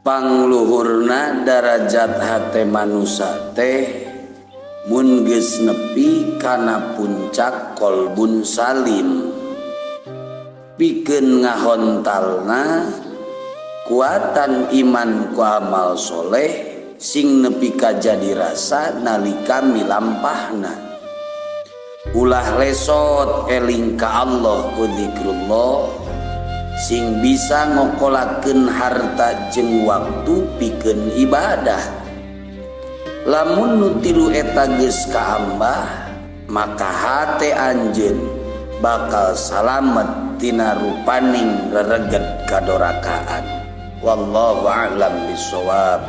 pangluhurna darajat hate manusia teh mun geus nepi kana puncak qalbun salim pikeun ngahontalna kuatan iman ku amal soleh sing nepi ka jadi rasa nalika milampahna ulah lesot eling ka Allah ku zikrullah sing bisa ngokolakeun harta jeung waktu pikeun ibadah. Lamun nu tilu eta geus kaambah maka hate anjeun bakal salamet tina rupaning rereget kadorakaan. Wallahu a'lam bishawab.